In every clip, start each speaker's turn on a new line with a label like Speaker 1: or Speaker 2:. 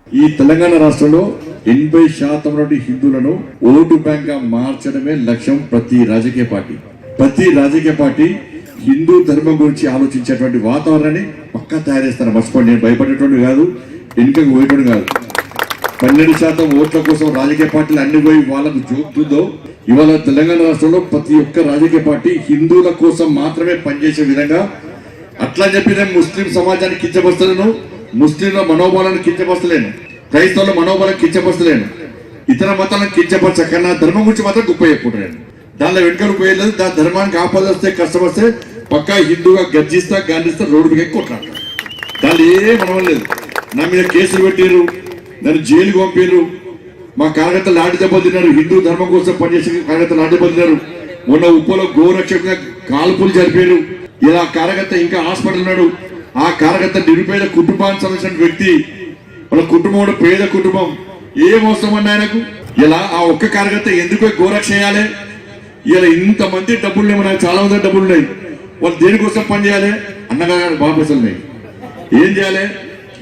Speaker 1: ఈ తెలంగాణ రాష్ట్రంలో 80% నుండి హిందువులను ఓటు బ్యాంక్ గా మార్చడమే లక్ష్యం. ప్రతి రాజకీయ పార్టీ హిందూ ధర్మం గురించి ఆలోచించేటువంటి వాతావరణాన్ని పక్కా తయారు చేస్తాను. మర్చిపోండి, నేను భయపడేటువంటి కాదు, వెనుకకు పోయేటువంటి కాదు. 12% ఓట్ల కోసం రాజకీయ పార్టీలు అన్ని పోయి వాళ్ళకు చూపుతుందో, ఇవాళ తెలంగాణ రాష్ట్రంలో ప్రతి ఒక్క రాజకీయ పార్టీ హిందువుల కోసం మాత్రమే పనిచేసే విధంగా, అట్లా చెప్పి నేను ముస్లిం సమాజాన్ని కించపరచలేను, ముస్లింల మనోబలాన్ని కించపరచలేను, క్రైస్తవుల మనోబలాన్ని కించపరచలేను, ఇతర మతాలను కించపరచకన్నా ధర్మం గురించి మాత్రం గొప్ప చెప్పుకుంటాను. దానిలో వెనుకలు పోయలేదు. దాని ధర్మానికి ఆపదొస్తే కష్టం వస్తే పక్కా హిందూగా గర్జిస్తా గాంధిస్తా రోడ్డు మీద కొట్టాడు. దానిలో ఏ మనం లేదు. నా మీద కేసులు పెట్టారు, నన్ను జైలుకు పంపారు, మా కార్యకర్తలు లాంటి దెబ్బలు తిన్నారు, హిందూ ధర్మం కోసం పనిచేసే కార్యకర్తలు లాంటి దెబ్బలు తిన్నారు. మొన్న ఉప్పలో గోరక్షకంగా కాల్పులు జరిపారు. ఇలా కార్యకర్త ఇంకా హాస్పిటల్ ఉన్నాడు. ఆ కార్యకర్త నిరుపేద కుటుంబానికి సంబంధించిన వ్యక్తి, వాళ్ళ కుటుంబం పేద కుటుంబం. ఏం అవసరం అండి ఆయనకు? ఇలా ఆ ఒక్క కార్యకర్త ఎందుకు గోరక్ష చేయాలి? ఇలా ఇంతమంది డబ్బులు లేవు, నాకు చాలా మంది డబ్బులు ఉన్నాయి, వాళ్ళు దేనికోసం పని చేయాలి? అన్నగారు బాపసలు ఉన్నాయి. ఏం చేయాలి?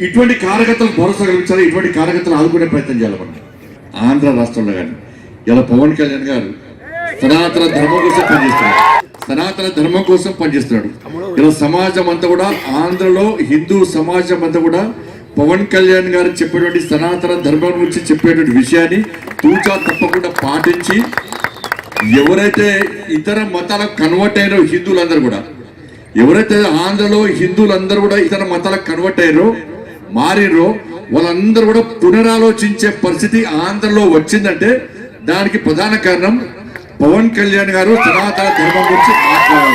Speaker 1: ఇటువంటి కార్యకర్తలు భరోసా కల్పించాలి, ఇటువంటి కార్యకర్తలు ఆదుకునే ప్రయత్నం చేయాలి. మనం ఆంధ్ర రాష్ట్రంలో కానీ ఇలా పవన్ కళ్యాణ్ గారు సనాతన ధర్మం కోసం పనిచేస్తున్నాడు. ఇలా సమాజం అంతా కూడా, ఆంధ్రలో హిందూ సమాజం అంతా కూడా పవన్ కళ్యాణ్ గారు చెప్పేటువంటి సనాతన ధర్మం గురించి చెప్పేటువంటి విషయాన్ని తూచా తప్పకుండా పాటించి, ఎవరైతే ఇతర మతాలకు కన్వర్ట్ అయినో హిందువులందరూ కూడా, ఎవరైతే ఆంధ్రలో హిందువులందరూ కూడా ఇతర మతాలకు కన్వర్ట్ అయ్యారో, మారినో, వాళ్ళందరూ కూడా పునరాలోచించే పరిస్థితి ఆంధ్రలో వచ్చిందంటే దానికి ప్రధాన కారణం పవన్ కళ్యాణ్ గారు సనాతన ధర్మం గురించి మాట్లాడారు.